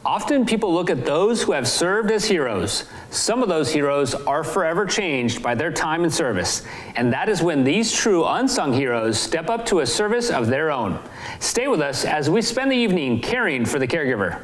Often people look at those who have served as heroes. Some of those heroes are forever changed by their time in service, and that is when these true unsung heroes step up to a service of their own. Stay with us as we spend the evening caring for the caregiver.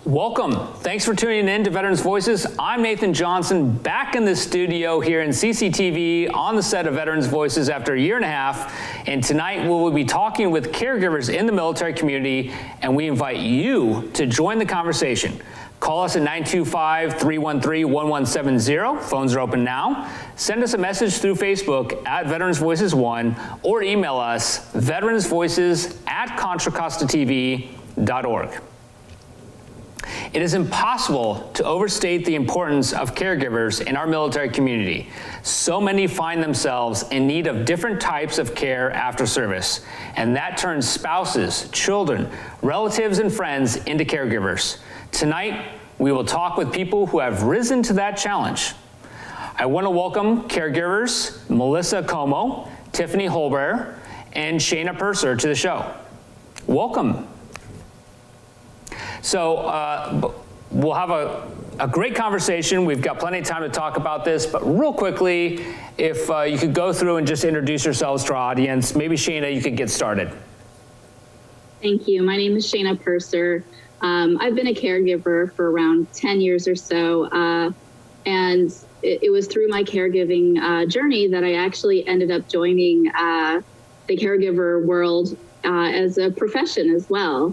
Welcome. Thanks for tuning in to Veterans Voices. I'm Nathan Johnson, back in the studio here in CCTV on the set of Veterans Voices after a year and a half. And tonight we will be talking with caregivers in the military community, and we invite you to join the conversation. Call us at 925-313-1170. Phones are open now. Send us a message through Facebook at Veterans Voices 1 or email us veteransvoices@ContraCostaTV.org. It is impossible to overstate the importance of caregivers in our military community. So many find themselves in need of different types of care after service, and that turns spouses, children, relatives, and friends into caregivers. Tonight, we will talk with people who have risen to that challenge. I want to welcome caregivers Melissa Como, Tiffany Holber, and Shayna Purser to the show. Welcome. So we'll have a great conversation. We've got plenty of time to talk about this, but real quickly, if you could go through and just introduce yourselves to our audience. Maybe Shayna, you could get started. Thank you. My name is Shayna Purser. I've been a caregiver for around 10 years or so, and it was through my caregiving journey that I actually ended up joining the caregiver world as a profession as well.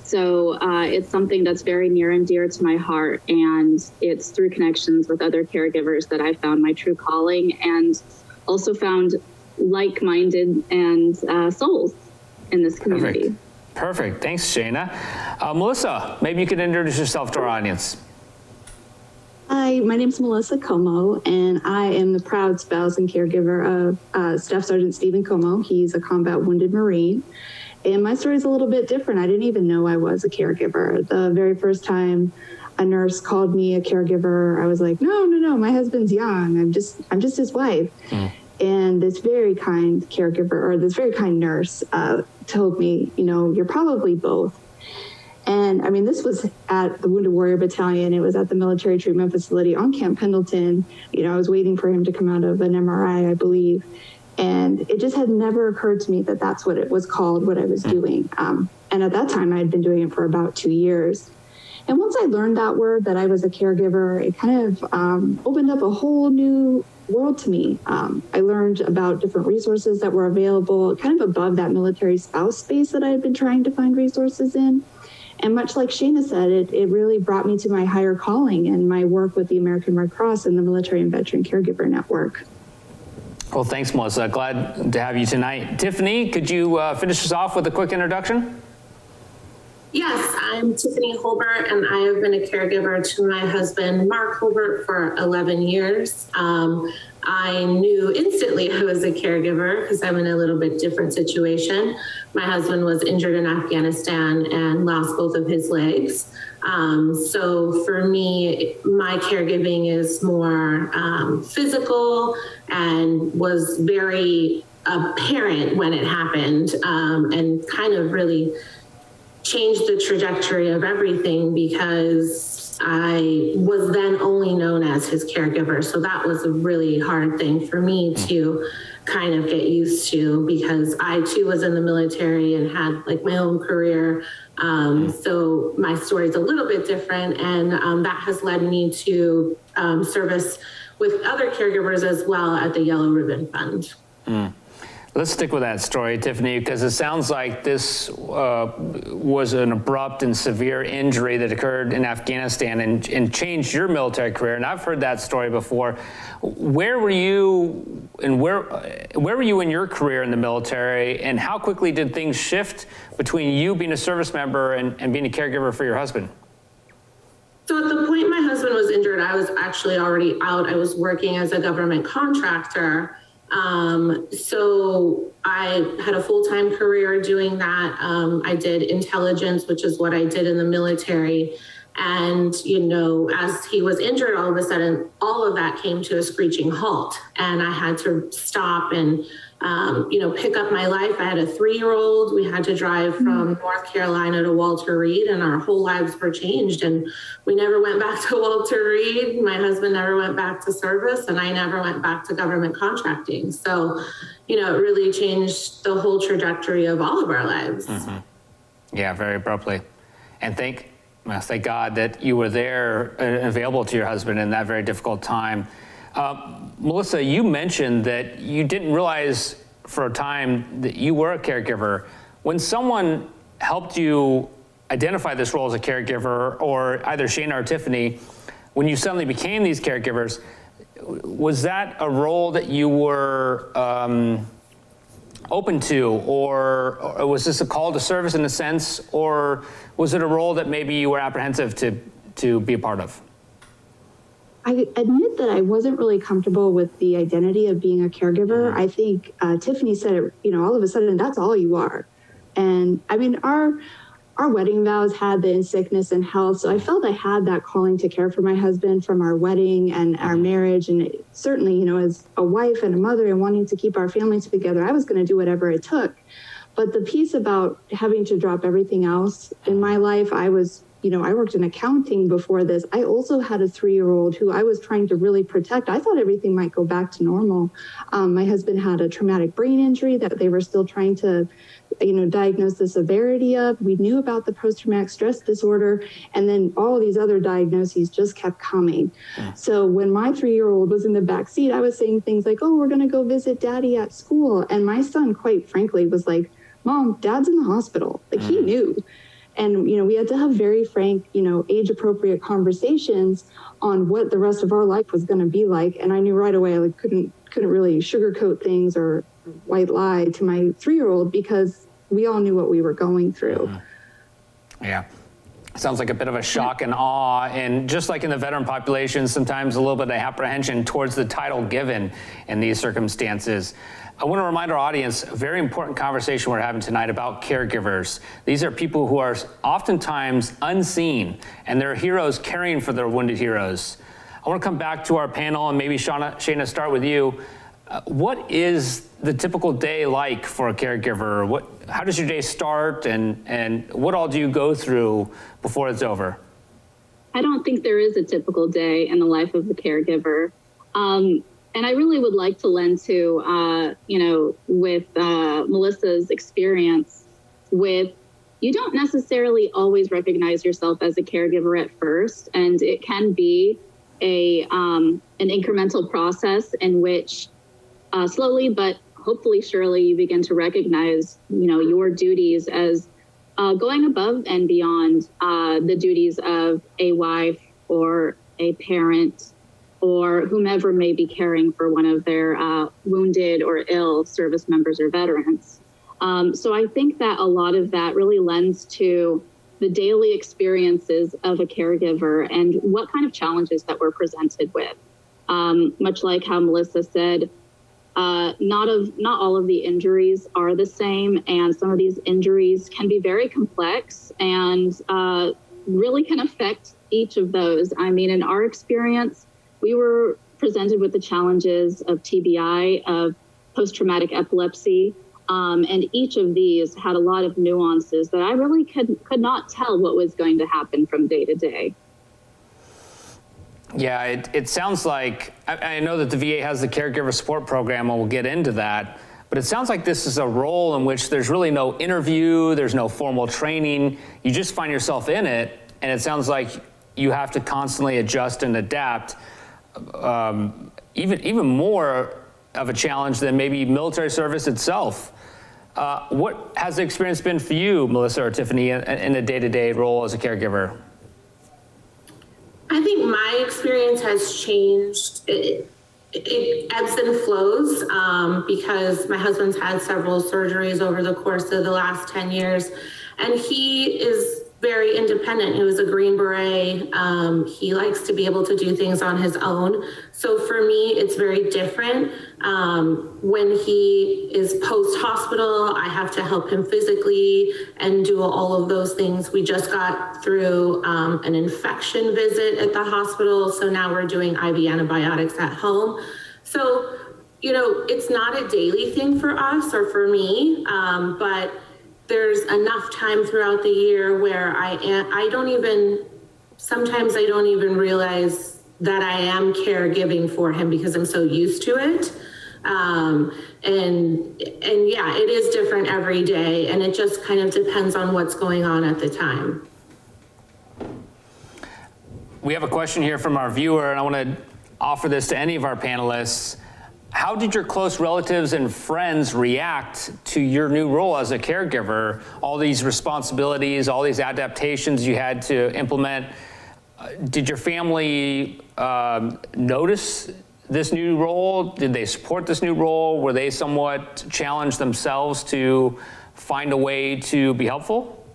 So it's something that's very near and dear to my heart, and it's through connections with other caregivers that I found my true calling, and also found like-minded and souls in this community. Perfect. Thanks, Shayna. Melissa, maybe you could introduce yourself to our audience. Hi, my name is Melissa Como, and I am the proud spouse and caregiver of Staff Sergeant Stephen Como. He's a combat wounded Marine. And my story is a little bit different. I didn't even know I was a caregiver. The very first time a nurse called me a caregiver, I was like, no, my husband's young. I'm just his wife. And this very kind caregiver, or this very kind nurse, told me, you're probably both. And I mean, this was at the Wounded Warrior Battalion. It was at the military treatment facility on Camp Pendleton. I was waiting for him to come out of an MRI, I believe. And it just had never occurred to me that that's what it was called, what I was doing. And at that time, I had been doing it for about 2 years. And once I learned that word, that I was a caregiver, it kind of opened up a whole new world to me. I learned about different resources that were available, kind of above that military spouse space that I had been trying to find resources in. And much like Shayna said, it really brought me to my higher calling and my work with the American Red Cross and the Military and Veteran Caregiver Network. Well, thanks, Melissa. Glad to have you tonight. Tiffany, could you finish us off with a quick introduction? Yes, I'm Tiffany Holbert, and I have been a caregiver to my husband, Mark Holbert, for 11 years. I knew instantly I was a caregiver because I'm in a little bit different situation. My husband was injured in Afghanistan and lost both of his legs. So for me, my caregiving is more physical and was very apparent when it happened, and kind of really changed the trajectory of everything because I was then only known as his caregiver. So that was a really hard thing for me to kind of get used to because I too was in the military and had like my own career. So my story is a little bit different, and that has led me to service with other caregivers as well at the Yellow Ribbon Fund. Let's stick with that story, Tiffany, because it sounds like this was an abrupt and severe injury that occurred in Afghanistan and changed your military career. And I've heard that story before. Where were you, and where were you in your career in the military, and how quickly did things shift between you being a service member and being a caregiver for your husband? So at the point my husband was injured, I was actually already out. I was working as a government contractor. So I had a full-time career doing that. I did intelligence, which is what I did in the military. And, as he was injured, all of a sudden, all of that came to a screeching halt. And I had to stop and, pick up my life. I had a 3-year-old. We had to drive from North Carolina to Walter Reed, and our whole lives were changed. And we never went back to Walter Reed. My husband never went back to service, and I never went back to government contracting. So, it really changed the whole trajectory of all of our lives. Mm-hmm. Yeah, very abruptly. And thank God that you were there and available to your husband in that very difficult time. Melissa, you mentioned that you didn't realize for a time that you were a caregiver. When someone helped you identify this role as a caregiver, or either Shana or Tiffany, when you suddenly became these caregivers, was that a role that you were open to, or was this a call to service in a sense, or was it a role that maybe you were apprehensive to be a part of? I admit that I wasn't really comfortable with the identity of being a caregiver. I think Tiffany said it, all of a sudden, that's all you are. And I mean, our wedding vows had the in sickness and health. So I felt I had that calling to care for my husband from our wedding and our marriage. And certainly, as a wife and a mother and wanting to keep our families together, I was going to do whatever it took. But the piece about having to drop everything else in my life, I was, I worked in accounting before this. I also had a 3-year-old who I was trying to really protect. I thought everything might go back to normal. My husband had a traumatic brain injury that they were still trying to, diagnose the severity of. We knew about the post-traumatic stress disorder, and then all these other diagnoses just kept coming. So when my 3-year-old was in the back seat, I was saying things like, oh, we're going to go visit daddy at school. And my son, quite frankly, was like, Mom, dad's in the hospital. Like, he knew. And, we had to have very frank, age-appropriate conversations on what the rest of our life was going to be like. And I knew right away I couldn't really sugarcoat things or white lie to my 3-year-old, because we all knew what we were going through. Yeah. Sounds like a bit of a shock and awe. And just like in the veteran population, sometimes a little bit of apprehension towards the title given in these circumstances. I want to remind our audience, a very important conversation we're having tonight about caregivers. These are people who are oftentimes unseen, and they're heroes caring for their wounded heroes. I want to come back to our panel, and maybe Shana, start with you. What is the typical day like for a caregiver? How does your day start, and what all do you go through before it's over? I don't think there is a typical day in the life of a caregiver. And I really would like to lend to, with Melissa's experience with, you don't necessarily always recognize yourself as a caregiver at first. And it can be an incremental process in which slowly, but hopefully surely, you begin to recognize, your duties as going above and beyond the duties of a wife or a parent, or whomever may be caring for one of their wounded or ill service members or veterans. So I think that a lot of that really lends to the daily experiences of a caregiver and what kind of challenges that we're presented with. Much like how Melissa said, not all of the injuries are the same, and some of these injuries can be very complex and really can affect each of those. I mean, in our experience, we were presented with the challenges of TBI, of post-traumatic epilepsy, and each of these had a lot of nuances that I really could not tell what was going to happen from day to day. Yeah, it sounds like, I know that the VA has the Caregiver Support Program, and we'll get into that, but it sounds like this is a role in which there's really no interview, there's no formal training, you just find yourself in it, and it sounds like you have to constantly adjust and adapt. Even more of a challenge than maybe military service itself. What has the experience been for you, Melissa or Tiffany, in a day-to-day role as a caregiver? I think my experience has changed. It ebbs and flows because my husband's had several surgeries over the course of the last 10 years, and he is very independent. He was a Green Beret. He likes to be able to do things on his own. So for me, it's very different. When he is post-hospital, I have to help him physically and do all of those things. We just got through an infection visit at the hospital. So now we're doing IV antibiotics at home. So, you know, it's not a daily thing for us or for me, but there's enough time throughout the year where sometimes I don't even realize that I am caregiving for him because I'm so used to it. And yeah, it is different every day, and it just kind of depends on what's going on at the time. We have a question here from our viewer, and I want to offer this to any of our panelists. How did your close relatives and friends react to your new role as a caregiver? All these responsibilities, all these adaptations you had to implement. Did your family notice this new role? Did they support this new role? Were they somewhat challenged themselves to find a way to be helpful?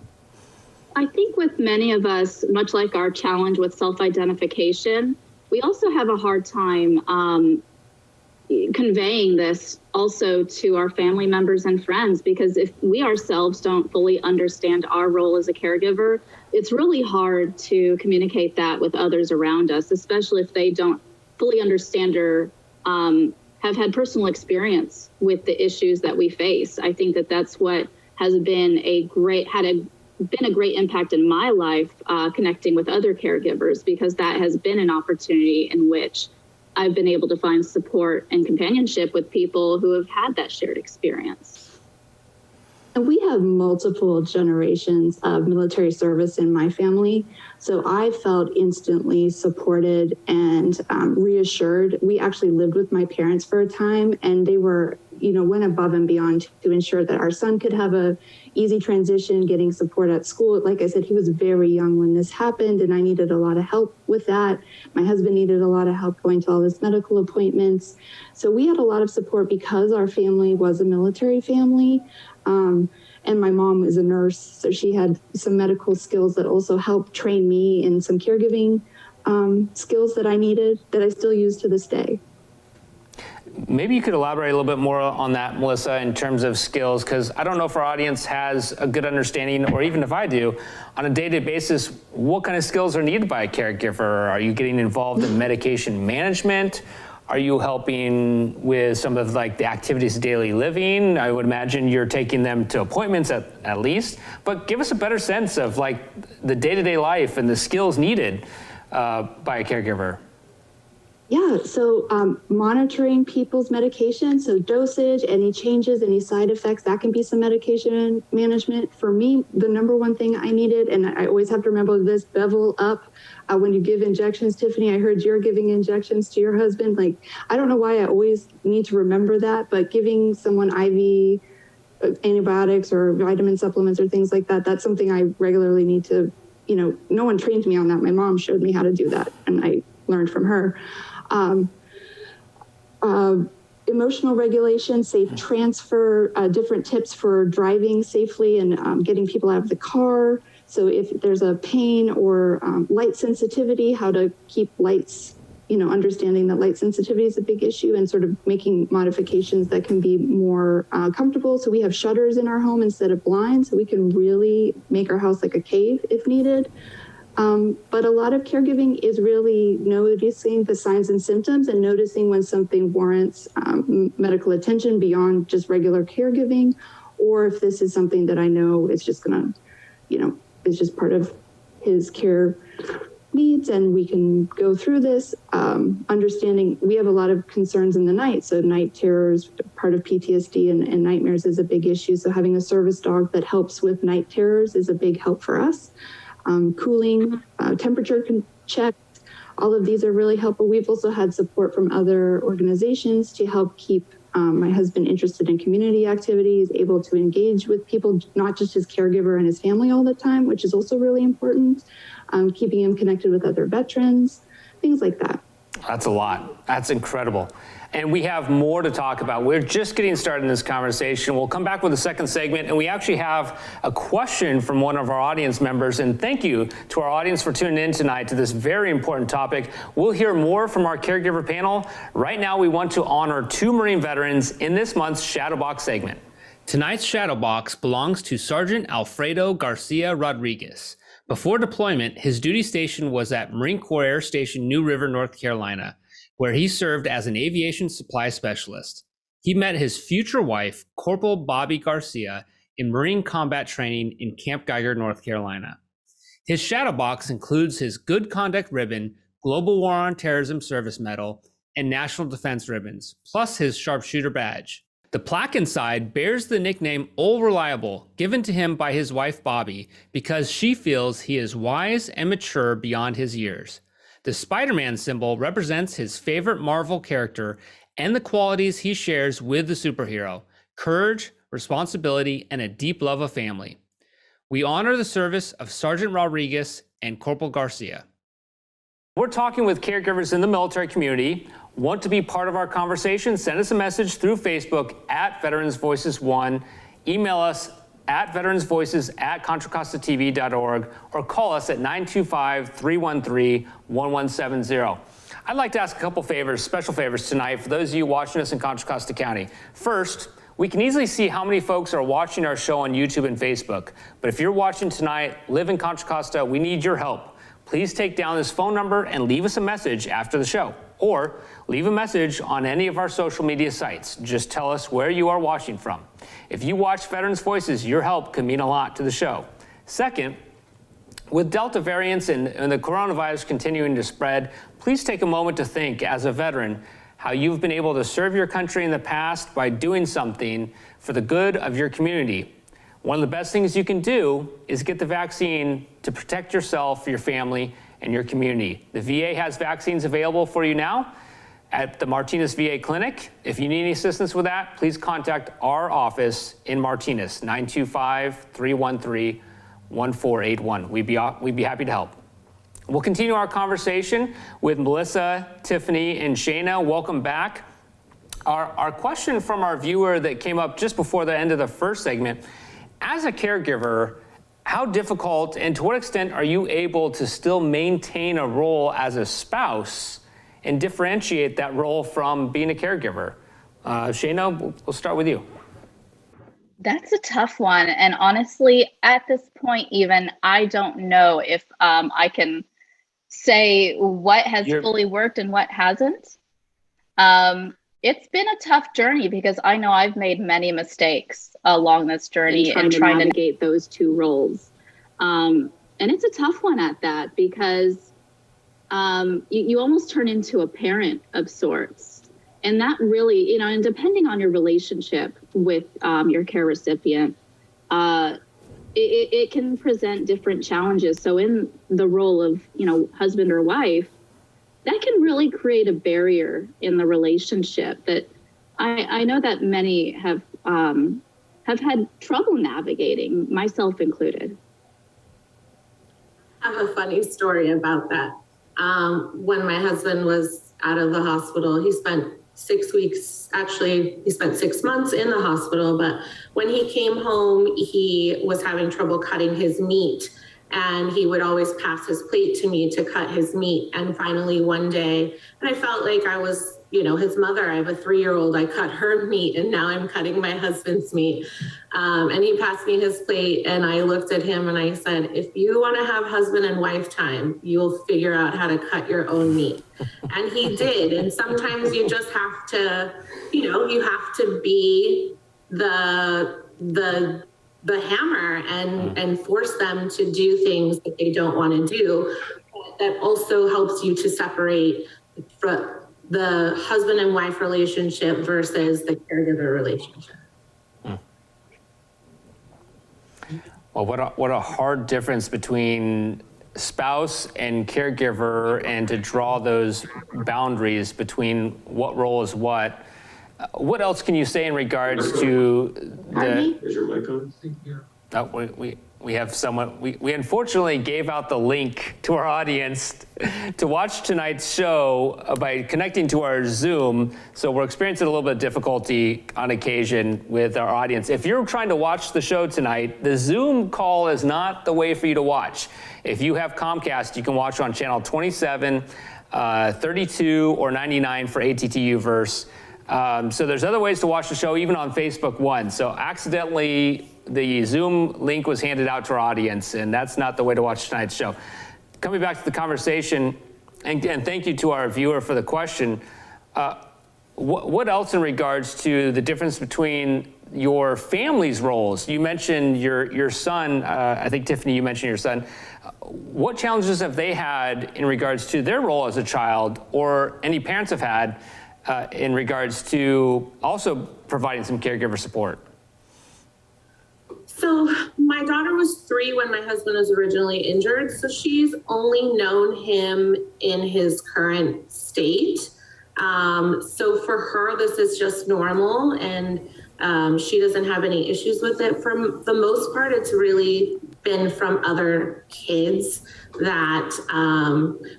I think with many of us, much like our challenge with self-identification, we also have a hard time conveying this also to our family members and friends, because if we ourselves don't fully understand our role as a caregiver, it's really hard to communicate that with others around us, especially if they don't fully understand or have had personal experience with the issues that we face. I think that that's what has been a great impact in my life, connecting with other caregivers, because that has been an opportunity in which I've been able to find support and companionship with people who have had that shared experience. And we have multiple generations of military service in my family. So I felt instantly supported and reassured. We actually lived with my parents for a time, and they were, went above and beyond to ensure that our son could have a easy transition, getting support at school. Like I said, he was very young when this happened, and I needed a lot of help with that. My husband needed a lot of help going to all his medical appointments. So we had a lot of support because our family was a military family. And my mom is a nurse, so she had some medical skills that also helped train me in some caregiving skills that I needed, that I still use to this day. Maybe you could elaborate a little bit more on that, Melissa, in terms of skills, because I don't know if our audience has a good understanding, or even if I do, on a day-to-day basis, what kind of skills are needed by a caregiver? Are you getting involved in medication management? Are you helping with some of the activities of daily living? I would imagine you're taking them to appointments at least, but give us a better sense of the day-to-day life and the skills needed by a caregiver. Yeah, so monitoring people's medication, so dosage, any changes, any side effects, that can be some medication management. For me, the number one thing I needed, and I always have to remember this, bevel up. When you give injections, Tiffany, I heard you're giving injections to your husband. I don't know why I always need to remember that, but giving someone IV antibiotics or vitamin supplements or things like that, that's something I regularly need to, no one trained me on that. My mom showed me how to do that, and I learned from her. Emotional regulation, safe transfer, different tips for driving safely and getting people out of the car. So if there's a pain or light sensitivity, how to keep lights, understanding that light sensitivity is a big issue, and sort of making modifications that can be more comfortable. So we have shutters in our home instead of blinds, so we can really make our house like a cave if needed. But a lot of caregiving is really noticing the signs and symptoms and noticing when something warrants medical attention beyond just regular caregiving, or if this is something that I know is just gonna, is just part of his care needs, and we can go through this. Understanding we have a lot of concerns in the night, so night terrors, part of PTSD and nightmares is a big issue. So having a service dog that helps with night terrors is a big help for us. Cooling, temperature checks, all of these are really helpful. We've also had support from other organizations to help keep my husband interested in community activities, able to engage with people, not just his caregiver and his family all the time, which is also really important. Keeping him connected with other veterans, things like that. That's a lot. That's incredible. And we have more to talk about. We're just getting started in this conversation. We'll come back with a second segment, and we actually have a question from one of our audience members. And thank you to our audience for tuning in tonight to this very important topic. We'll hear more from our caregiver panel. Right now, we want to honor 2 Marine veterans in this month's Shadowbox segment. Tonight's Shadowbox belongs to Sergeant Alfredo Garcia Rodriguez. Before deployment, his duty station was at Marine Corps Air Station New River, North Carolina, where he served as an aviation supply specialist. He met his future wife, Corporal Bobby Garcia, in Marine combat training in Camp Geiger, North Carolina. His shadow box includes his Good Conduct Ribbon, Global War on Terrorism Service Medal, and National Defense Ribbons, plus his sharpshooter badge. The plaque inside bears the nickname Old Reliable, given to him by his wife Bobby, because she feels he is wise and mature beyond his years. The Spider-Man symbol represents his favorite Marvel character and the qualities he shares with the superhero: courage, responsibility, and a deep love of family. We honor the service of Sergeant Rodriguez and Corporal Garcia. We're talking with caregivers in the military community. Want to be part of our conversation? Send us a message through Facebook at Veterans Voices 1. Email us at veteransvoices@contracostatv.org, or call us at 925-313-1170. I'd like to ask a couple favors, special favors tonight for those of you watching us in Contra Costa County. First, we can easily see how many folks are watching our show on YouTube and Facebook. But if you're watching tonight, live in Contra Costa, we need your help. Please take down this phone number and leave us a message after the show, or leave a message on any of our social media sites. Just tell us where you are watching from. If you watch Veterans Voices, your help can mean a lot to the show. Second, with Delta variants and the coronavirus continuing to spread, please take a moment to think, as a veteran, how you've been able to serve your country in the past by doing something for the good of your community. One of the best things you can do is get the vaccine to protect yourself, your family, and your community. The VA has vaccines available for you now at the Martinez VA Clinic. If you need any assistance with that, please contact our office in Martinez, 925-313-1481. We'd be happy to help. We'll continue our conversation with Melissa, Tiffany, and Shayna. Welcome back. Our question from our viewer that came up just before the end of the first segment: as a caregiver, how difficult and to what extent are you able to still maintain a role as a spouse and differentiate that role from being a caregiver? Shayna, we'll start with you. That's a tough one. And honestly, at this point, even I don't know if I can say what has fully worked and what hasn't. It's been a tough journey because I know I've made many mistakes along this journey and trying to navigate those two roles. And it's a tough one at that because you almost turn into a parent of sorts. And that really, and depending on your relationship with your care recipient, it can present different challenges. So in the role of, husband or wife, that can really create a barrier in the relationship that I know that many have had trouble navigating, myself included. I have a funny story about that. When my husband was out of the hospital, he spent 6 weeks, actually, he spent 6 months in the hospital, but when he came home, he was having trouble cutting his meat. And he would always pass his plate to me to cut his meat. And finally one day, and I felt like I was, his mother. I have a 3-year-old, I cut her meat, and now I'm cutting my husband's meat. And he passed me his plate, and I looked at him and I said, if you want to have husband and wife time, you'll figure out how to cut your own meat. And he did. And sometimes you just have to, you have to be the hammer and force them to do things that they don't want to do. That also helps you to separate the husband and wife relationship versus the caregiver relationship. Well, what a hard difference between spouse and caregiver, and to draw those boundaries between what role is what. What else can you say in regards to Is your mic on? We have someone, we unfortunately gave out the link to our audience to watch tonight's show by connecting to our Zoom. So we're experiencing a little bit of difficulty on occasion with our audience. If you're trying to watch the show tonight, the Zoom call is not the way for you to watch. If you have Comcast, you can watch on channel 27, 32, or 99 for ATTU verse. So there's other ways to watch the show, even on Facebook One. So accidentally, the Zoom link was handed out to our audience, and that's not the way to watch tonight's show. Coming back to the conversation, and thank you to our viewer for the question, what else in regards to the difference between your family's roles? You mentioned your son, I think Tiffany, you mentioned your son. What challenges have they had in regards to their role as a child, or any parents have had in regards to also providing some caregiver support? So my daughter was 3 when my husband was originally injured. So she's only known him in his current state. So for her, this is just normal, and she doesn't have any issues with it. For the most part, it's really been from other kids that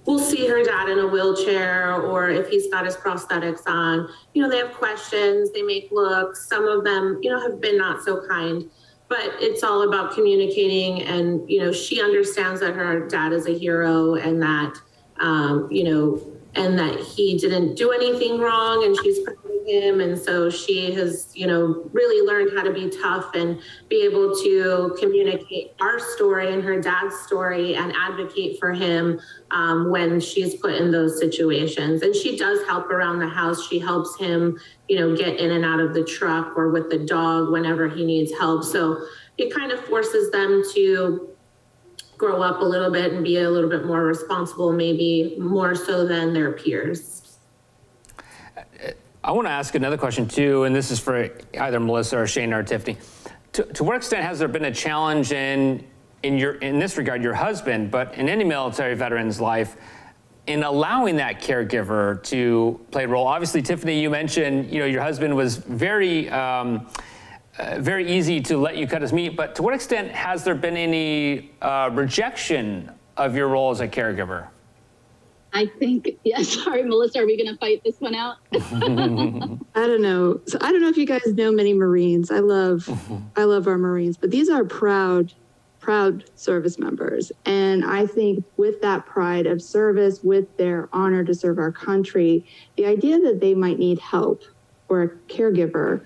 will see her dad in a wheelchair, or if he's got his prosthetics on, they have questions, they make looks. Some of them, have been not so kind. But it's all about communicating, and, she understands that her dad is a hero, and that, and that he didn't do anything wrong, and she's proud of him. And so she has, really learned how to be tough and be able to communicate our story and her dad's story and advocate for him when she's put in those situations. And she does help around the house. She helps him, get in and out of the truck, or with the dog whenever he needs help. So it kind of forces them to grow up a little bit and be a little bit more responsible, maybe more so than their peers. I want to ask another question too, and this is for either Melissa or Shane or Tiffany. To what extent has there been a challenge in this regard, your husband, but in any military veteran's life, in allowing that caregiver to play a role? Obviously, Tiffany, you mentioned, your husband was very easy to let you cut his meat, but to what extent has there been any rejection of your role as a caregiver? I think, sorry, Melissa, are we going to fight this one out? I don't know. So I don't know if you guys know many Marines. I love our Marines, but these are proud service members. And I think with that pride of service, with their honor to serve our country, the idea that they might need help or a caregiver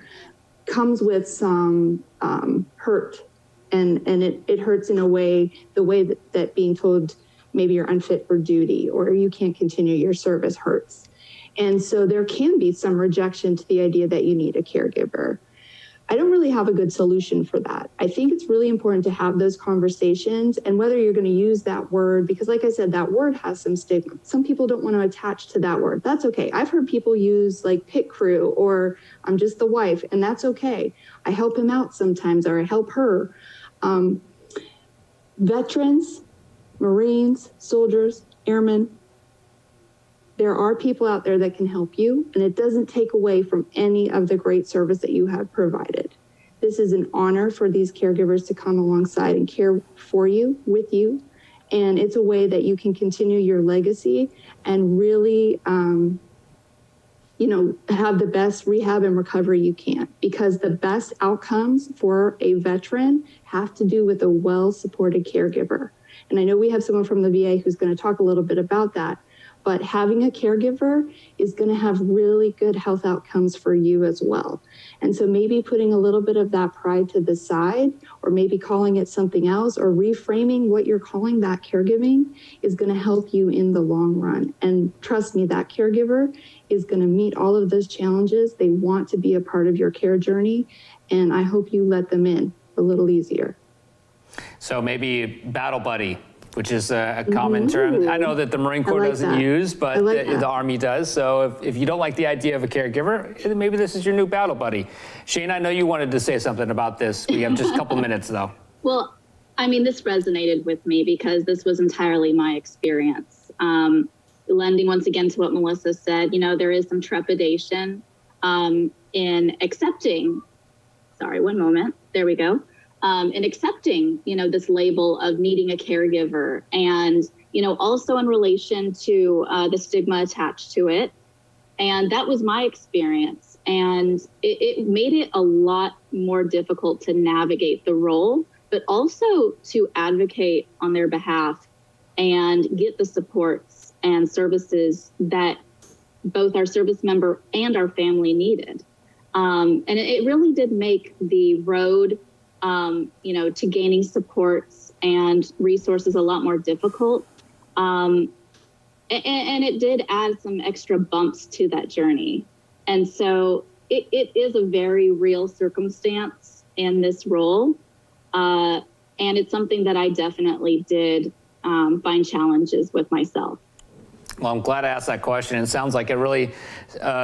comes with some hurt. And it hurts in a way, the way that being told maybe you're unfit for duty or you can't continue your service hurts. And so there can be some rejection to the idea that you need a caregiver. I don't really have a good solution for that. I think it's really important to have those conversations, and whether you're going to use that word, because like I said, that word has some stigma. Some people don't want to attach to that word. That's okay. I've heard people use like pit crew, or I'm just the wife, and that's okay. I help him out sometimes, or I help her. Veterans, Marines, soldiers, airmen, there are people out there that can help you, and it doesn't take away from any of the great service that you have provided. This is an honor for these caregivers to come alongside and care for you, with you, and it's a way that you can continue your legacy and really, have the best rehab and recovery you can, because the best outcomes for a veteran have to do with a well-supported caregiver. And I know we have someone from the VA who's going to talk a little bit about that. But having a caregiver is going to have really good health outcomes for you as well. And so maybe putting a little bit of that pride to the side, or maybe calling it something else, or reframing what you're calling that caregiving is going to help you in the long run. And trust me, that caregiver is going to meet all of those challenges. They want to be a part of your care journey, and I hope you let them in a little easier. So maybe battle buddy, which is a common term. I know that the Marine Corps doesn't use, but the Army does. So if you don't like the idea of a caregiver, maybe this is your new battle buddy. Shane, I know you wanted to say something about this. We have just a couple minutes though. Well, I mean, this resonated with me because this was entirely my experience. Lending once again to what Melissa said, there is some trepidation in accepting, sorry, one moment, there we go. and accepting, this label of needing a caregiver, and, also in relation to the stigma attached to it. And that was my experience. And it made it a lot more difficult to navigate the role, but also to advocate on their behalf and get the supports and services that both our service member and our family needed. And it really did make the road, to gaining supports and resources a lot more difficult. And it did add some extra bumps to that journey. And so it is a very real circumstance in this role. And it's something that I definitely did find challenges with myself. Well, I'm glad I asked that question. It sounds like it really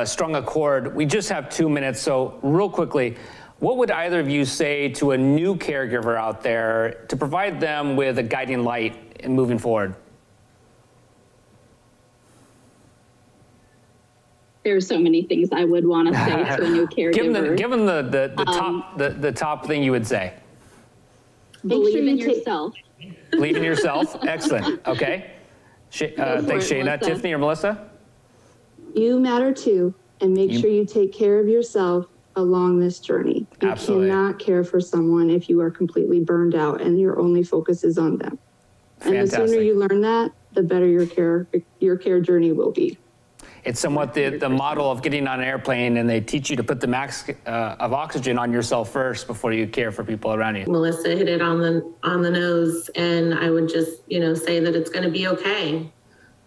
strung a chord. We just have 2 minutes, so real quickly, what would either of you say to a new caregiver out there to provide them with a guiding light in moving forward? There's so many things I would want to say to a new caregiver. Give them the top thing you would say. Believe in yourself. Believe in yourself. Excellent. Okay. Thanks, Shayna. Melissa. Tiffany or Melissa? You matter too, and make sure you take care of yourself along this journey. You Absolutely. cannot care for someone if you are completely burned out and your only focus is on them. And the Fantastic. sooner you learn that, the better your care journey will be. It's somewhat the model of getting on an airplane and they teach you to put the max of oxygen on yourself first before you care for people around you. Melissa hit it on the nose, and I would just, say that it's going to be okay.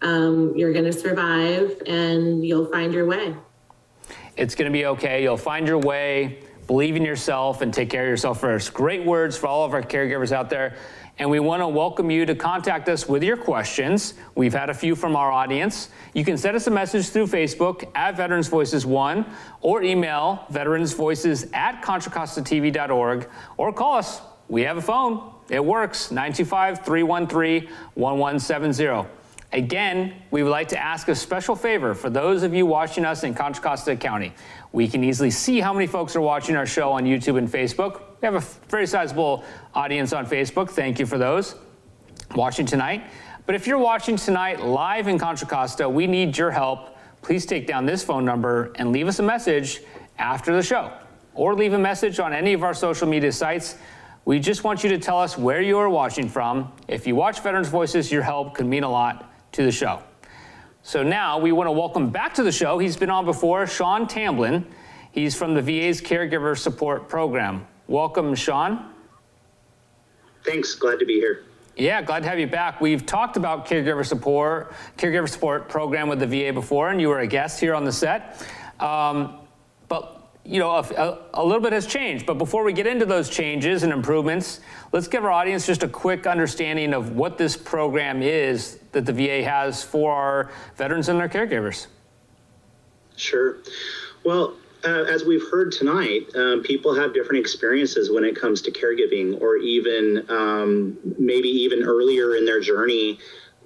You're going to survive, and you'll find your way. It's going to be okay. You'll find your way. Believe in yourself and take care of yourself first. Great words for all of our caregivers out there. And we want to welcome you to contact us with your questions. We've had a few from our audience. You can send us a message through Facebook at Veterans Voices 1 or email veteransvoices@ContraCostaTV.org or call us. We have a phone. It works. 925-313-1170. Again, we would like to ask a special favor for those of you watching us in Contra Costa County. We can easily see how many folks are watching our show on YouTube and Facebook. We have a very sizable audience on Facebook. Thank you for those watching tonight. But if you're watching tonight live in Contra Costa, we need your help. Please take down this phone number and leave us a message after the show, or leave a message on any of our social media sites. We just want you to tell us where you are watching from. If you watch Veterans Voices, your help could mean a lot to the show. So now we want to welcome back to the show. He's been on before, Shon Tamblyn. He's from the VA's Caregiver Support Program. Welcome, Shon. Thanks, glad to be here. Yeah, glad to have you back. We've talked about Caregiver Support Program with the VA before, and you were a guest here on the set. But a little bit has changed. But before we get into those changes and improvements, let's give our audience just a quick understanding of what this program is that the VA has for our veterans and their caregivers. Sure. Well, as we've heard tonight, people have different experiences when it comes to caregiving, or even maybe even earlier in their journey,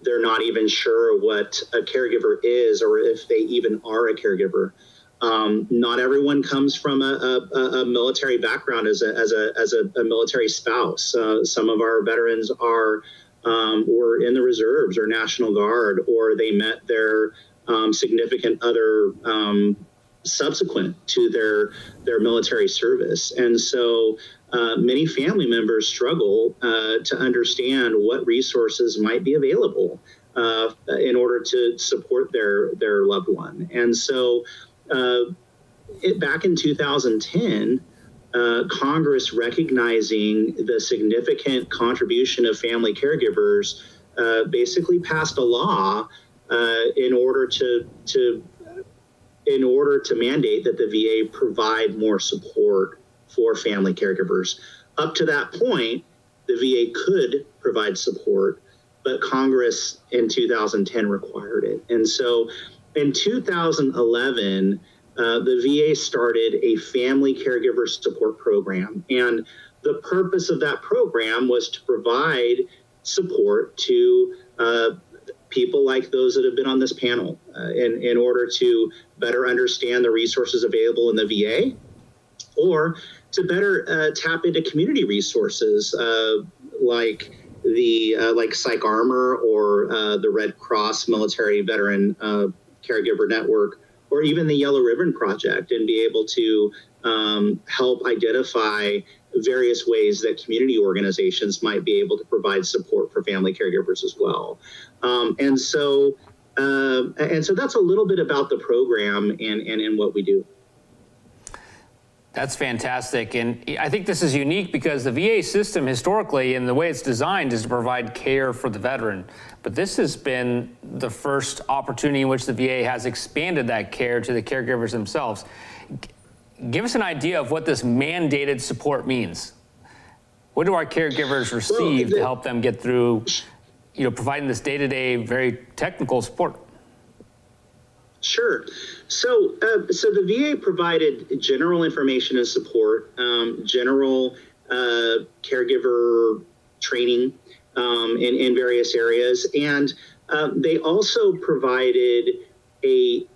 they're not even sure what a caregiver is or if they even are a caregiver. Not everyone comes from a military background as a military spouse. Some of our veterans were in the reserves or National Guard, or they met their significant other subsequent to their military service. And so many family members struggle to understand what resources might be available in order to support their loved one. And so back in 2010, Congress, recognizing the significant contribution of family caregivers, basically passed a law in order to mandate that the VA provide more support for family caregivers. Up to that point, the VA could provide support, but Congress in 2010 required it. And so in 2011, the VA started a family caregiver support program. And the purpose of that program was to provide support to people like those that have been on this panel in order to better understand the resources available in the VA or to better tap into community resources like Psych Armor or the Red Cross Military Veteran Caregiver Network, or even the Yellow Ribbon Project, and be able to help identify various ways that community organizations might be able to provide support for family caregivers as well. And so that's a little bit about the program and what we do. That's fantastic. And I think this is unique because the VA system historically, and the way it's designed, is to provide care for the veteran. But this has been the first opportunity in which the VA has expanded that care to the caregivers themselves. Give us an idea of what this mandated support means. What do our caregivers receive to help them get through, providing this day-to-day, very technical support? Sure. So the VA provided general information and support, general caregiver training in various areas, and they also provided a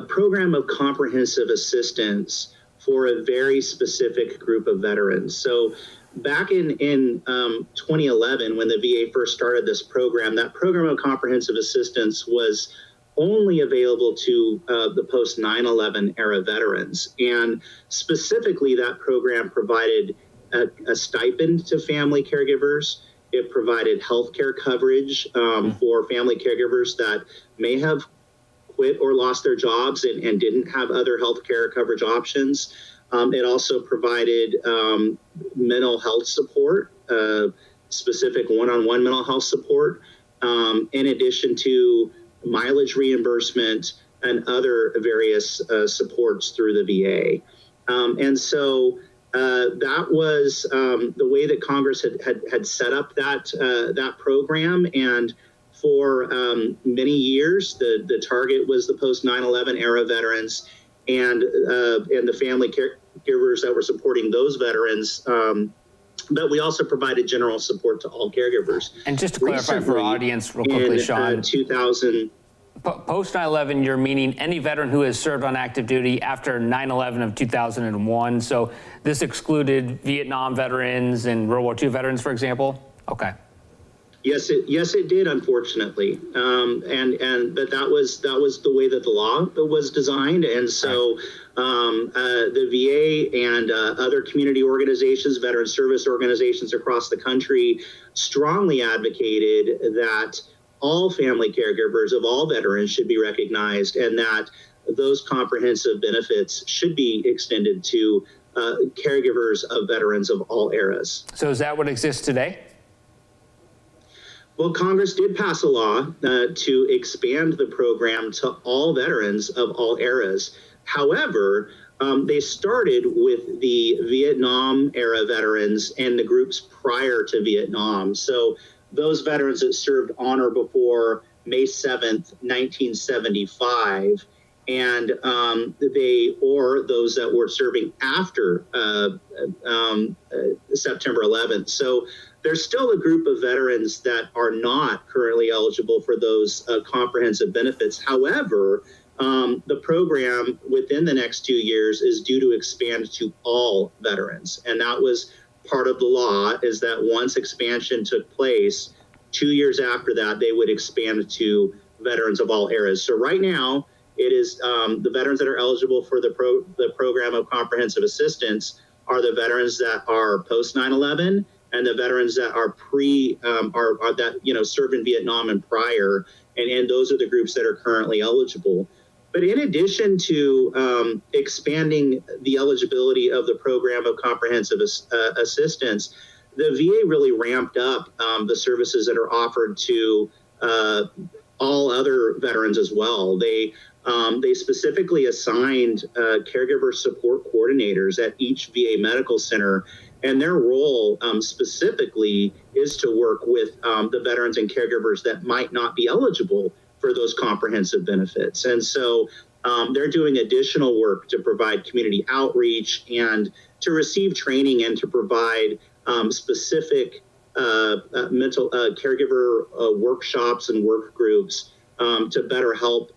program of comprehensive assistance for a very specific group of veterans. So back in 2011, when the VA first started this program, that program of comprehensive assistance was only available to the post 9/11 era veterans. And specifically, that program provided a stipend to family caregivers. It provided healthcare coverage for family caregivers that may have quit or lost their jobs and didn't have other healthcare coverage options. It also provided mental health support, specific one-on-one mental health support, in addition to mileage reimbursement and other various supports through the VA. And so that was the way that Congress had set up that program. And for many years, the target was the post 9/11 era veterans and the family caregivers that were supporting those veterans. But we also provided general support to all caregivers. And just to clarify for our audience real quickly, Shon, 2000. Post 9/11, you're meaning any veteran who has served on active duty after 9/11 of 2001. So this excluded Vietnam veterans and World War II veterans, for example? Okay. Yes, it did, unfortunately, but that was the way that the law was designed, and so the VA and other community organizations, veteran service organizations across the country, strongly advocated that all family caregivers of all veterans should be recognized, and that those comprehensive benefits should be extended to caregivers of veterans of all eras. So is that what exists today? Well, Congress did pass a law to expand the program to all veterans of all eras. However, they started with the Vietnam era veterans and the groups prior to Vietnam. So those veterans that served on or before May 7th, 1975, and or those that were serving after September 11th. So there's still a group of veterans that are not currently eligible for those comprehensive benefits. However, the program within the next 2 years is due to expand to all veterans. And that was part of the law, is that once expansion took place, 2 years after that, they would expand to veterans of all eras. So right now, it is the veterans that are eligible for the program of comprehensive assistance are the veterans that are post 9/11 and the veterans that are served in Vietnam and prior, and those are the groups that are currently eligible. But in addition to expanding the eligibility of the program of comprehensive assistance, the VA really ramped up the services that are offered to all other veterans as well. They specifically assigned caregiver support coordinators at each VA medical center, and their role specifically is to work with the veterans and caregivers that might not be eligible for those comprehensive benefits. And so they're doing additional work to provide community outreach and to receive training and to provide specific mental caregiver workshops and work groups to better help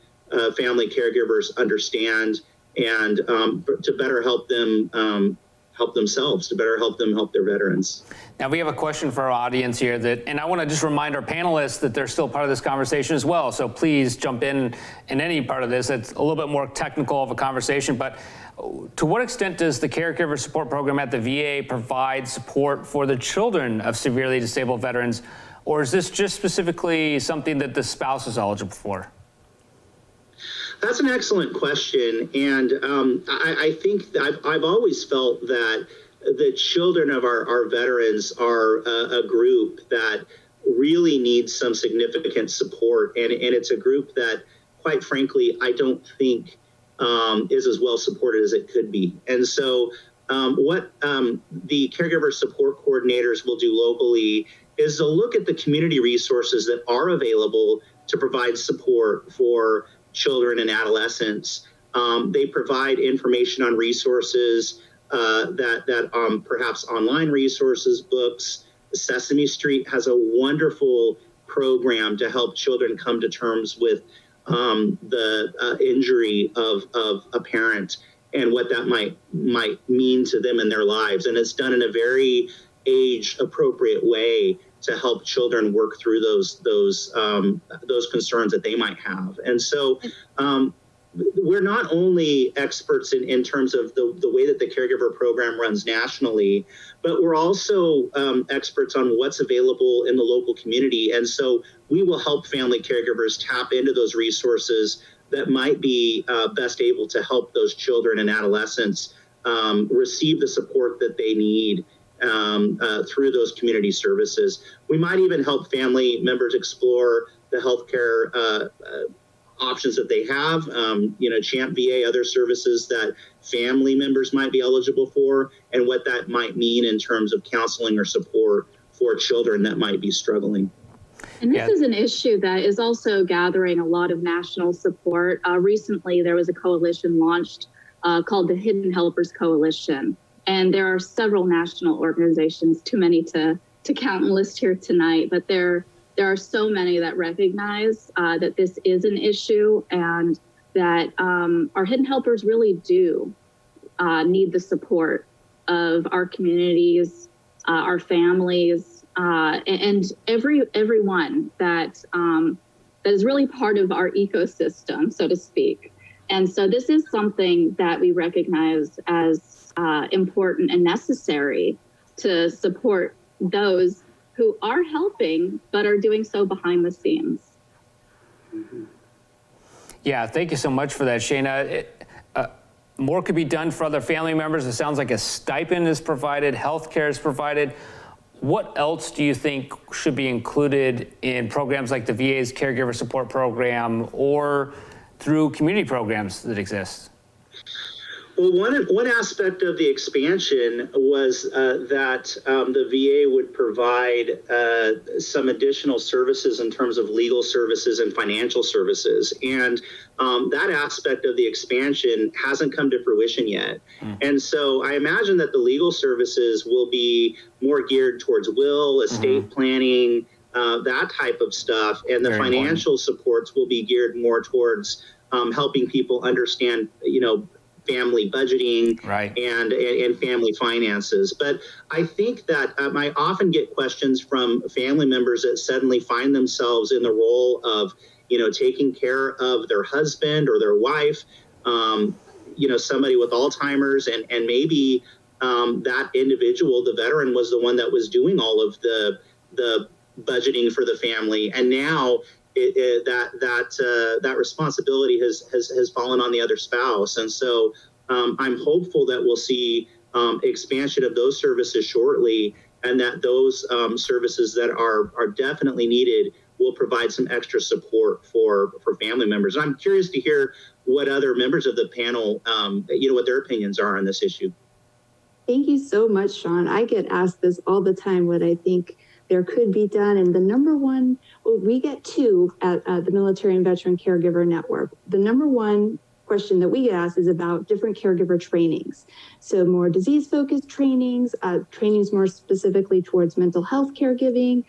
family caregivers understand and to better help them help themselves, to better help them help their veterans. Now we have a question for our audience here and I want to just remind our panelists that they're still part of this conversation as well. So please jump in any part of this. It's a little bit more technical of a conversation, but to what extent does the Caregiver Support Program at the VA provide support for the children of severely disabled veterans, or is this just specifically something that the spouse is eligible for? That's an excellent question, and I think that I've always felt that the children of our veterans are a group that really needs some significant support, and it's a group that, quite frankly, I don't think is as well supported as it could be. And so what the caregiver support coordinators will do locally is to look at the community resources that are available to provide support for children and adolescents. They provide information on resources that perhaps online resources, books. Sesame Street has a wonderful program to help children come to terms with the injury of a parent and what that might mean to them in their lives. And it's done in a very age-appropriate way to help children work through those concerns that they might have. And so we're not only experts in terms of the way that the caregiver program runs nationally, but we're also experts on what's available in the local community. And so we will help family caregivers tap into those resources that might be best able to help those children and adolescents receive the support that they need through those community services. We might even help family members explore the healthcare options that they have, CHAMP VA, other services that family members might be eligible for, and what that might mean in terms of counseling or support for children that might be struggling. And this is an issue that is also gathering a lot of national support. Recently, there was a coalition launched called the Hidden Helpers Coalition. And there are several national organizations, too many to count and list here tonight, but there are so many that recognize that this is an issue and that our hidden helpers really do need the support of our communities, our families, and everyone that is really part of our ecosystem, so to speak. And so this is something that we recognize as important and necessary to support those who are helping, but are doing so behind the scenes. Mm-hmm. Yeah, thank you so much for that, Shana. More could be done for other family members. It sounds like a stipend is provided, healthcare is provided. What else do you think should be included in programs like the VA's Caregiver Support Program or through community programs that exist? Well, one aspect of the expansion was that the VA would provide some additional services in terms of legal services and financial services. And that aspect of the expansion hasn't come to fruition yet. And so I imagine that the legal services will be more geared towards will, estate planning, that type of stuff. And the Very financial supports will be geared more towards helping people understand, family budgeting and family finances. But I think that I often get questions from family members that suddenly find themselves in the role of, taking care of their husband or their wife, somebody with Alzheimer's, and maybe that individual, the veteran, was the one that was doing all of the budgeting for the family. And now that responsibility has fallen on the other spouse. And so I'm hopeful that we'll see expansion of those services shortly, and that those services that are definitely needed will provide some extra support for family members. And I'm curious to hear what other members of the panel, what their opinions are on this issue. Thank you so much, Shon. I get asked this all the time, what I think there could be done. And the number one, we get two at the Military and Veteran Caregiver Network. The number one question that we get asked is about different caregiver trainings. So more disease-focused trainings, trainings more specifically towards mental health caregiving,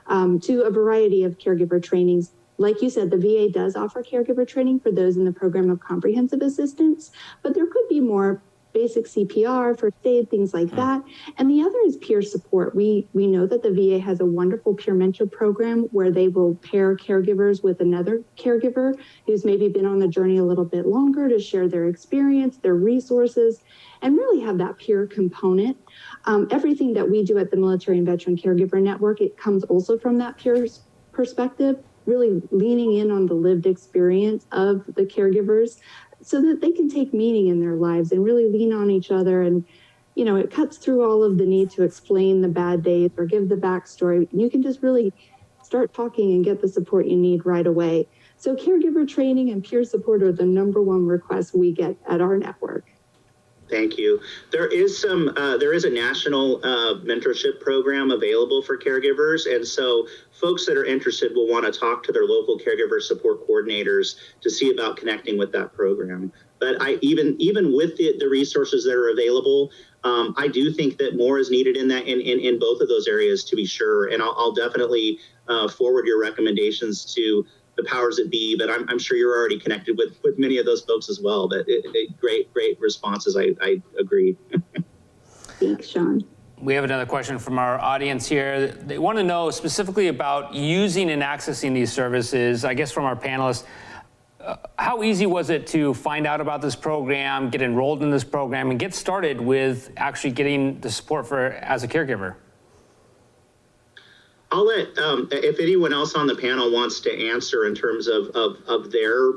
to a variety of caregiver trainings like you said, the VA does offer caregiver training for those in the program of comprehensive assistance, but there could be more basic CPR, first aid, things like that. And the other is peer support. We know that the VA has a wonderful peer mentor program where they will pair caregivers with another caregiver who's maybe been on the journey a little bit longer to share their experience, their resources, and really have that peer component. Everything that we do at the Military and Veteran Caregiver Network, it comes also from that peer perspective, really leaning in on the lived experience of the caregivers, so that they can take meaning in their lives and really lean on each other. And, you know, it cuts through all of the need to explain the bad days or give the backstory. You can just really start talking and get the support you need right away. So caregiver training and peer support are the #1 requests we get at our network. Thank you. There is a national mentorship program available for caregivers. And so folks that are interested will want to talk to their local caregiver support coordinators to see about connecting with that program. But even with the resources that are available, I do think that more is needed in both of those areas, to be sure. And I'll definitely forward your recommendations to the powers that be, but I'm sure you're already connected with many of those folks as well. But great responses. I agree. Thanks, Shon. We have another question from our audience here. They want to know specifically about using and accessing these services. I guess from our panelists, how easy was it to find out about this program, get enrolled in this program, and get started with actually getting the support as a caregiver? I'll let, if anyone else on the panel wants to answer in terms of their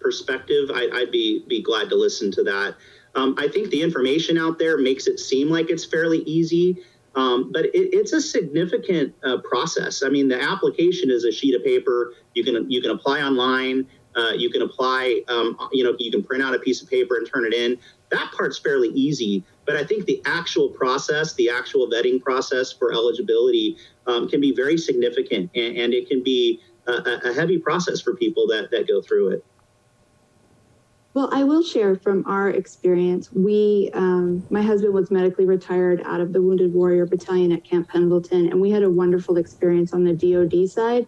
perspective, I'd be glad to listen to that. I think the information out there makes it seem like it's fairly easy, but it's a significant process. I mean, the application is a sheet of paper. You can apply online. You can apply, you can print out a piece of paper and turn it in. That part's fairly easy, but I think the actual process, the actual vetting process for eligibility can be very significant, and it can be a heavy process for people that go through it. Well, I will share from our experience. My husband was medically retired out of the Wounded Warrior Battalion at Camp Pendleton, and we had a wonderful experience on the DoD side.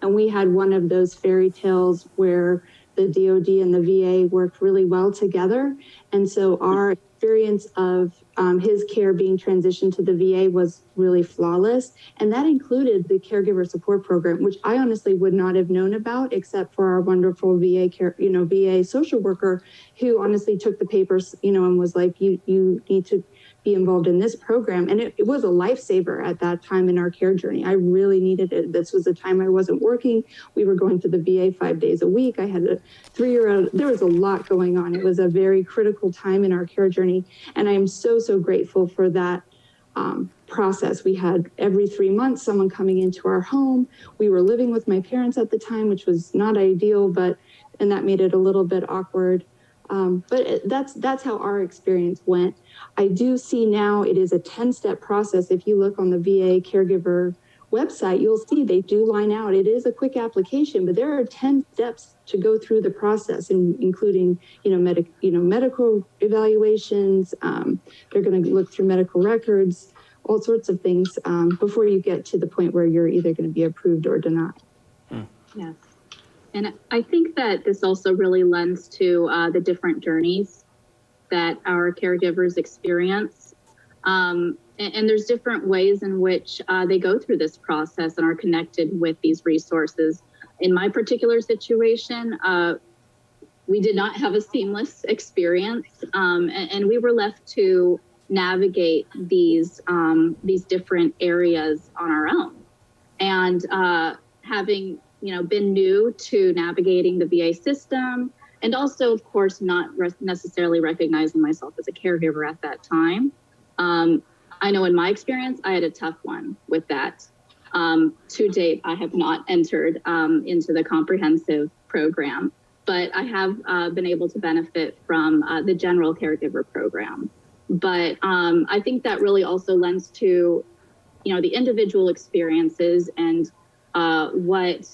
And we had one of those fairy tales where the DoD and the VA worked really well together. And so our experience of his care being transitioned to the VA was really flawless. And that included the Caregiver Support Program, which I honestly would not have known about except for our wonderful VA social worker who honestly took the papers, and was like, you need to be involved in this program. And it was a lifesaver at that time in our care journey. I really needed it. This was a time I wasn't working. We were going to the VA 5 days a week. I had a 3-year-old. There was a lot going on. It was a very critical time in our care journey. And I am so grateful for that process. We had every 3 months someone coming into our home. We were living with my parents at the time, which was not ideal, and that made it a little bit awkward. But that's how our experience went. I do see now it is a 10-step process. If you look on the VA Caregiver website, you'll see they do line out. It is a quick application, but there are 10 steps to go through the process, including medical evaluations. They're going to look through medical records, all sorts of things before you get to the point where you're either going to be approved or denied. Yes. And I think that this also really lends to the different journeys that our caregivers experience. And there's different ways in which they go through this process and are connected with these resources. In my particular situation, we did not have a seamless experience, and we were left to navigate these different areas on our own. And having been new to navigating the VA system, and also, of course, not necessarily recognizing myself as a caregiver at that time. I know in my experience, I had a tough one with that. To date, I have not entered into the comprehensive program, but I have been able to benefit from the general caregiver program. But I think that really also lends to, the individual experiences and what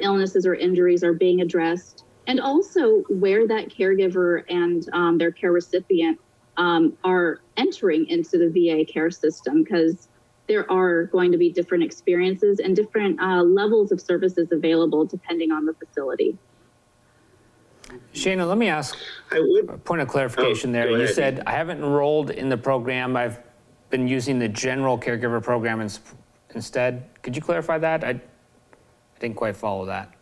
illnesses or injuries are being addressed, and also where that caregiver and their care recipient are entering into the VA care system, because there are going to be different experiences and different levels of services available depending on the facility. Shana, let me ask a point of clarification there. You said, I haven't enrolled in the program. I've been using the general caregiver program instead. Could you clarify that? I didn't quite follow that.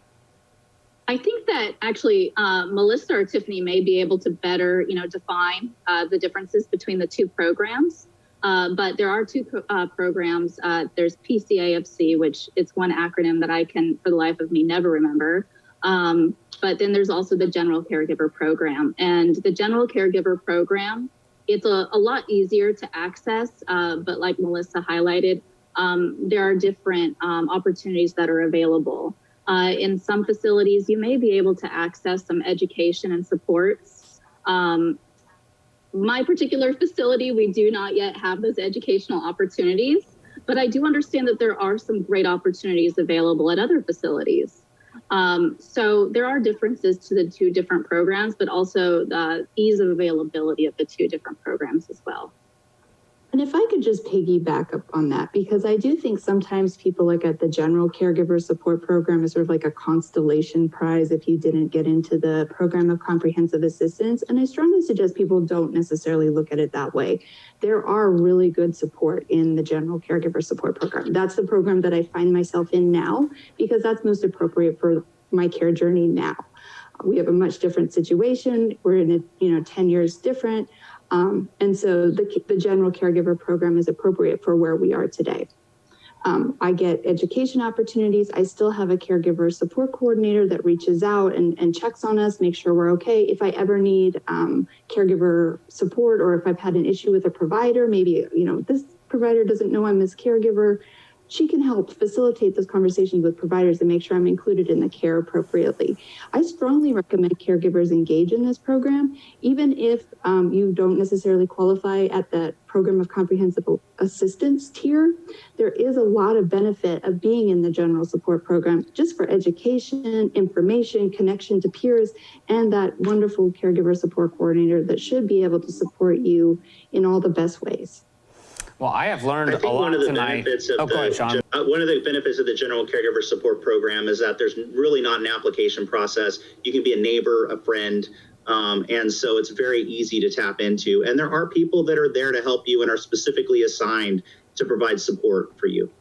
I think that actually Melissa or Tiffany may be able to better, define the differences between the two programs. But there are two programs. There's PCAFC, which it's one acronym that I can, for the life of me, never remember. But then there's also the General Caregiver Program. And the General Caregiver Program, it's a lot easier to access, but like Melissa highlighted, there are different opportunities that are available. In some facilities, you may be able to access some education and supports. My particular facility, we do not yet have those educational opportunities, but I do understand that there are some great opportunities available at other facilities. So there are differences to the two different programs, but also the ease of availability of the two different programs as well. And if I could just piggyback up on that, because I do think sometimes people look at the General Caregiver Support Program as sort of like a constellation prize if you didn't get into the Program of Comprehensive Assistance. And I strongly suggest people don't necessarily look at it that way. There are really good support in the General Caregiver Support Program. That's the program that I find myself in now, because that's most appropriate for my care journey now. We have a much different situation. We're in 10 years different. And so the General Caregiver Program is appropriate for where we are today. I get education opportunities. I still have a caregiver support coordinator that reaches out and checks on us, make sure we're okay. If I ever need caregiver support, or if I've had an issue with a provider, maybe, this provider doesn't know I'm his caregiver, she can help facilitate those conversations with providers and make sure I'm included in the care appropriately. I strongly recommend caregivers engage in this program, even if you don't necessarily qualify at the Program of Comprehensive Assistance tier. There is a lot of benefit of being in the General Support Program, just for education, information, connection to peers, and that wonderful caregiver support coordinator that should be able to support you in all the best ways. Well, I have learned a lot tonight. Go ahead, Shon. One of the benefits of the General Caregiver Support Program is that there's really not an application process. You can be a neighbor, a friend, and so it's very easy to tap into. And there are people that are there to help you and are specifically assigned to provide support for you.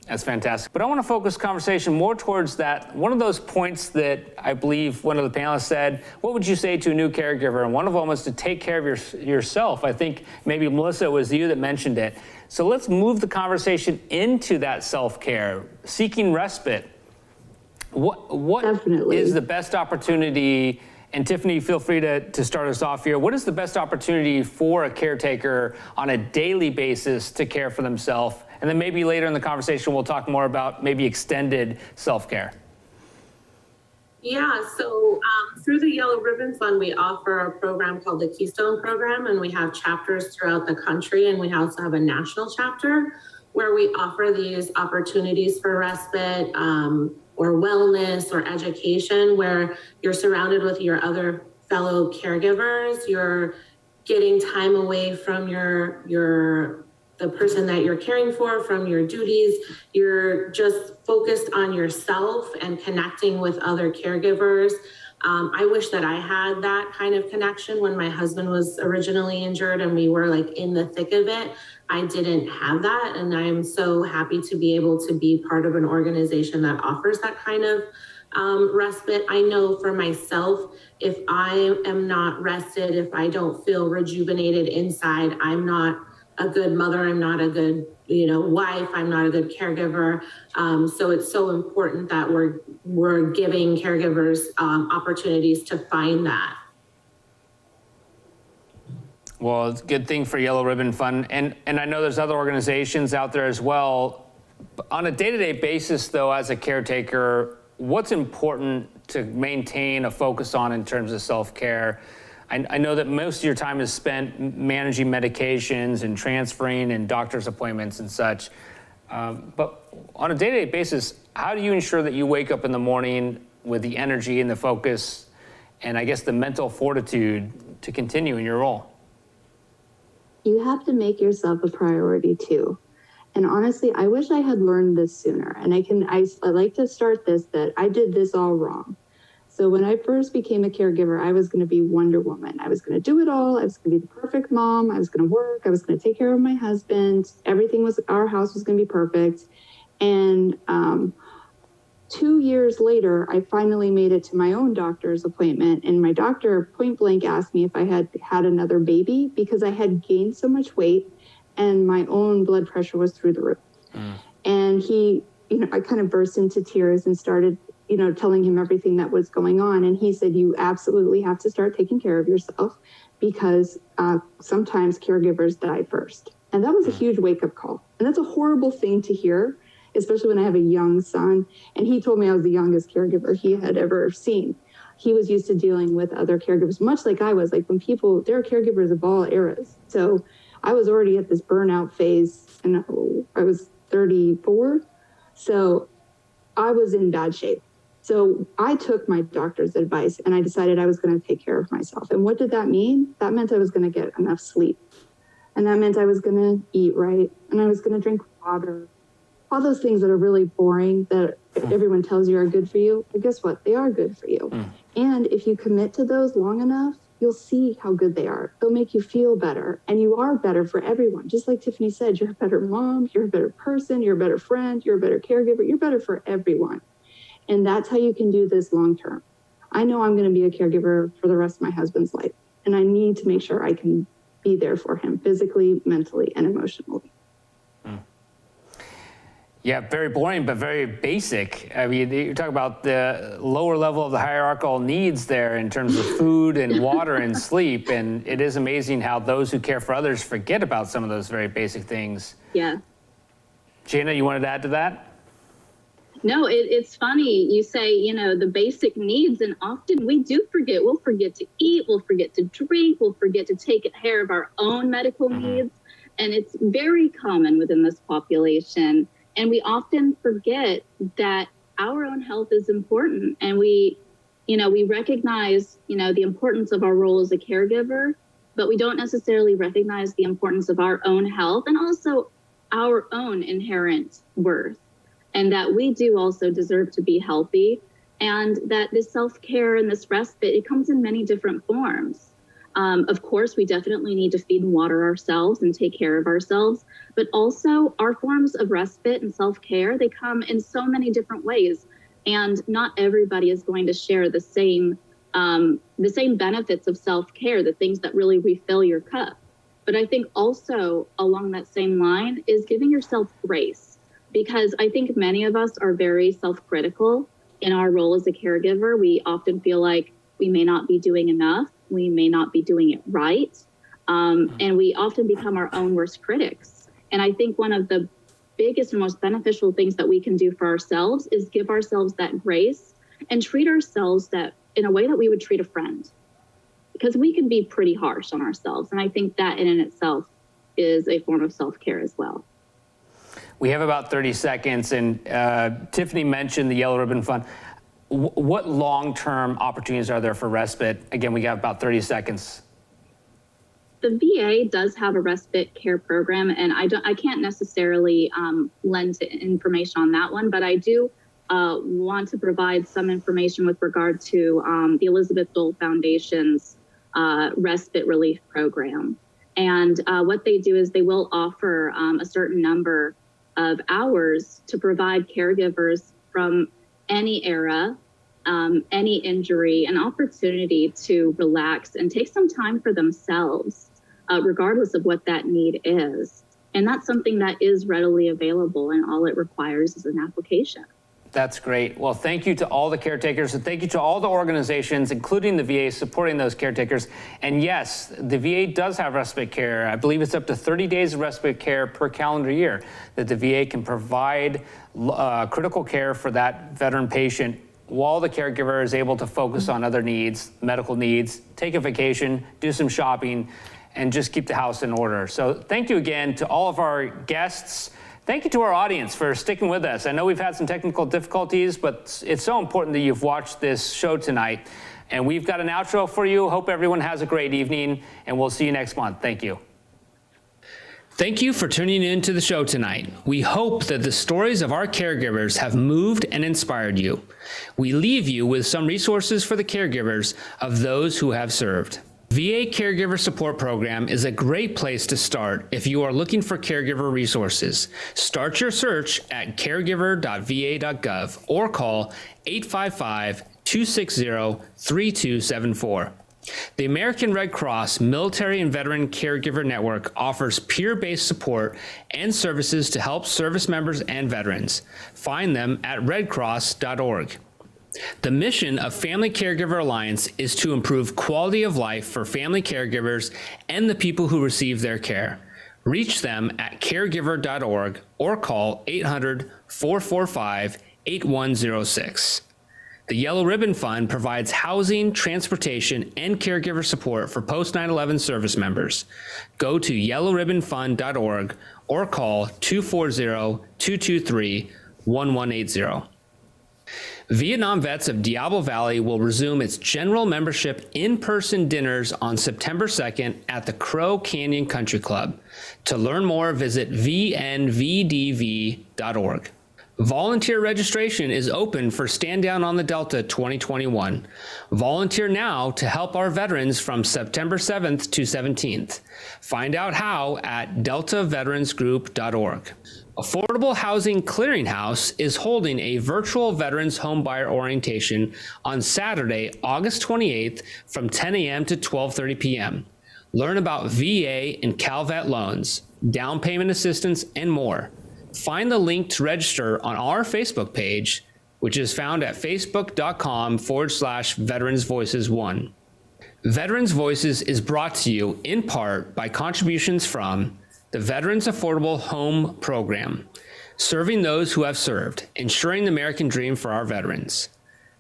That's fantastic. But I want to focus conversation more towards that. One of those points that I believe one of the panelists said, what would you say to a new caregiver? And one of them was to take care of yourself. I think maybe Melissa, it was you that mentioned it. So let's move the conversation into that self-care, seeking respite. What is the best opportunity? And Tiffany, feel free to start us off here. What is the best opportunity for a caretaker on a daily basis to care for themselves? And then maybe later in the conversation, we'll talk more about maybe extended self-care. Yeah, so through the Yellow Ribbon Fund, we offer a program called the Keystone Program, and we have chapters throughout the country, and we also have a national chapter where we offer these opportunities for respite or wellness or education, where you're surrounded with your other fellow caregivers, you're getting time away from the person that you're caring for, from your duties. You're just focused on yourself and connecting with other caregivers. I wish that I had that kind of connection when my husband was originally injured and we were like in the thick of it. I didn't have that, and I'm so happy to be able to be part of an organization that offers that kind of respite. I know for myself, if I am not rested, if I don't feel rejuvenated inside, I'm not a good mother, I'm not a good, wife, I'm not a good caregiver. So it's so important that we're giving caregivers opportunities to find that. Well, it's a good thing for Yellow Ribbon Fund. And I know there's other organizations out there as well. On a day-to-day basis, though, as a caretaker, what's important to maintain a focus on in terms of self-care? I know that most of your time is spent managing medications and transferring and doctor's appointments and such. But on a day-to-day basis, how do you ensure that you wake up in the morning with the energy and the focus and I guess the mental fortitude to continue in your role? You have to make yourself a priority too. And honestly, I wish I had learned this sooner. And I like to start this, that I did this all wrong. So when I first became a caregiver, I was going to be Wonder Woman. I was going to do it all. I was going to be the perfect mom. I was going to work. I was going to take care of my husband. Our house was going to be perfect. And 2 years later, I finally made it to my own doctor's appointment. And my doctor point blank asked me if I had had another baby because I had gained so much weight and my own blood pressure was through the roof. And he, I kind of burst into tears and started, telling him everything that was going on. And he said, you absolutely have to start taking care of yourself because sometimes caregivers die first. And that was a huge wake-up call. And that's a horrible thing to hear, especially when I have a young son. And he told me I was the youngest caregiver he had ever seen. He was used to dealing with other caregivers, much like I was. Like when there are caregivers of all eras. So I was already at this burnout phase, and I was 34. So I was in bad shape. So I took my doctor's advice and I decided I was going to take care of myself. And what did that mean? That meant I was going to get enough sleep. And that meant I was going to eat right. And I was going to drink water. All those things that are really boring that everyone tells you are good for you. But guess what? They are good for you. And if you commit to those long enough, you'll see how good they are. They'll make you feel better. And you are better for everyone. Just like Tiffany said, you're a better mom, you're a better person, you're a better friend, you're a better caregiver, you're better for everyone. And that's how you can do this long term. I know I'm going to be a caregiver for the rest of my husband's life. And I need to make sure I can be there for him physically, mentally, and emotionally. Yeah, very boring, but very basic. I mean, you talk about the lower level of the hierarchical needs there in terms of food and water and sleep. And it is amazing how those who care for others forget about some of those very basic things. Yeah. Jana, you wanted to add to that? No, it's funny. You say, the basic needs, and often we do forget. We'll forget to eat. We'll forget to drink. We'll forget to take care of our own medical needs. And it's very common within this population. And we often forget that our own health is important. And we recognize, the importance of our role as a caregiver, but we don't necessarily recognize the importance of our own health and also our own inherent worth. And that we do also deserve to be healthy, and that this self-care and this respite, it comes in many different forms. Of course, we definitely need to feed and water ourselves and take care of ourselves, but also our forms of respite and self-care, they come in so many different ways. And not everybody is going to share the same benefits of self-care, the things that really refill your cup. But I think also along that same line is giving yourself grace. Because I think many of us are very self-critical in our role as a caregiver. We often feel like we may not be doing enough. We may not be doing it right. And we often become our own worst critics. And I think one of the biggest and most beneficial things that we can do for ourselves is give ourselves that grace and treat ourselves that in a way that we would treat a friend. Because we can be pretty harsh on ourselves. And I think that in itself is a form of self-care as well. We have about 30 seconds, and Tiffany mentioned the Yellow Ribbon Fund. What long-term opportunities are there for respite? Again, we got about 30 seconds. The VA does have a respite care program, and I can't necessarily lend to information on that one, but I do want to provide some information with regard to the Elizabeth Dole Foundation's respite relief program. And what they do is they will offer a certain number of hours to provide caregivers from any era, any injury, an opportunity to relax and take some time for themselves, regardless of what that need is. And that's something that is readily available, and all it requires is an application. That's great. Well, thank you to all the caretakers, and thank you to all the organizations, including the VA, supporting those caretakers. And yes, the VA does have respite care. I believe it's up to 30 days of respite care per calendar year that the VA can provide critical care for that veteran patient while the caregiver is able to focus on other needs, medical needs, take a vacation, do some shopping, and just keep the house in order. So thank you again to all of our guests. Thank you to our audience for sticking with us. I know we've had some technical difficulties, but it's so important that you've watched this show tonight. And we've got an outro for you. Hope everyone has a great evening, and we'll see you next month. Thank you. Thank you for tuning in to the show tonight. We hope that the stories of our caregivers have moved and inspired you. We leave you with some resources for the caregivers of those who have served. VA Caregiver Support Program is a great place to start if you are looking for caregiver resources. Start your search at caregiver.va.gov or call 855-260-3274. The American Red Cross Military and Veteran Caregiver Network offers peer-based support and services to help service members and veterans. Find them at redcross.org. The mission of Family Caregiver Alliance is to improve quality of life for family caregivers and the people who receive their care. Reach them at caregiver.org or call 800-445-8106. The Yellow Ribbon Fund provides housing, transportation, and caregiver support for post 9/11 service members. Go to yellowribbonfund.org or call 240-223-1180. Vietnam Vets of Diablo Valley will resume its general membership in-person dinners on September 2nd at the Crow Canyon Country Club. To learn more, visit vnvdv.org. Volunteer registration is open for Stand Down on the Delta 2021. Volunteer now to help our veterans from September 7th to 17th. Find out how at deltaveteransgroup.org. Affordable Housing Clearinghouse is holding a virtual Veterans Homebuyer Orientation on Saturday, August 28th from 10 a.m. to 12:30 p.m. Learn about VA and CalVet loans, down payment assistance, and more. Find the link to register on our Facebook page, which is found at facebook.com/Veterans Voices 1. Veterans Voices is brought to you in part by contributions from the Veterans Affordable Home Program, serving those who have served, ensuring the American dream for our veterans.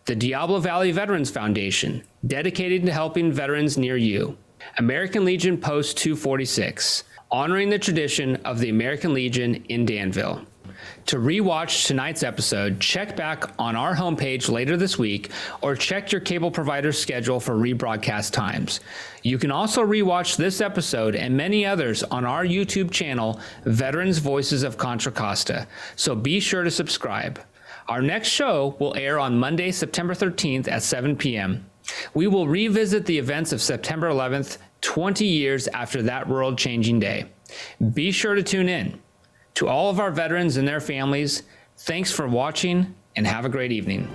The Diablo Valley Veterans Foundation, dedicated to helping veterans near you. American Legion Post 246, honoring the tradition of the American Legion in Danville. To rewatch tonight's episode, check back on our homepage later this week or check your cable provider's schedule for rebroadcast times. You can also rewatch this episode and many others on our YouTube channel, Veterans Voices of Contra Costa, so be sure to subscribe. Our next show will air on Monday, September 13th at 7 p.m. We will revisit the events of September 11th, 20 years after that world-changing day. Be sure to tune in. To all of our veterans and their families, thanks for watching and have a great evening.